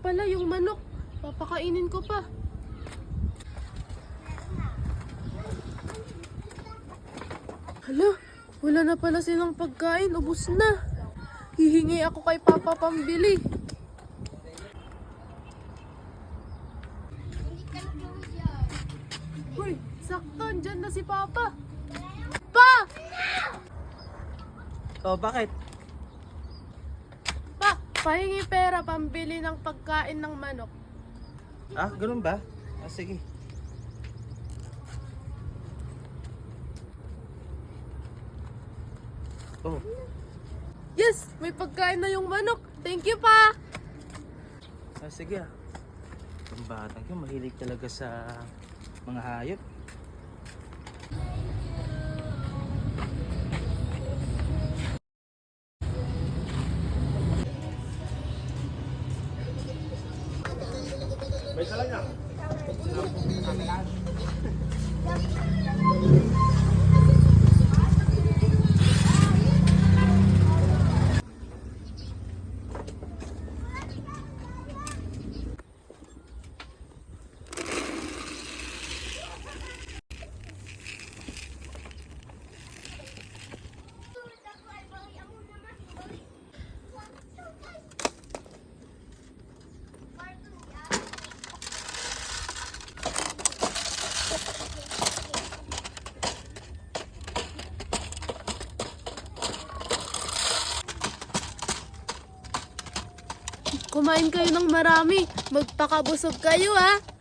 pala yung manok. Papakainin ko pa. Hala, wala na pala silang pagkain. Ubus na. Hihingi ako kay Papa pambili. Hoy, sakto. Andyan na si Papa. Pa! Oh, bakit? Pa, pahingi pera pambili ng pagkain ng manok. Ah, ganun ba? Ah, sige. Oh, Yes, may pagkain na yung manok. Thank you, Pa. sige ah. Ang batang yun, mahilig talaga sa mga hayop. Kumain kayo ng marami. Magpakabusog kayo, ha?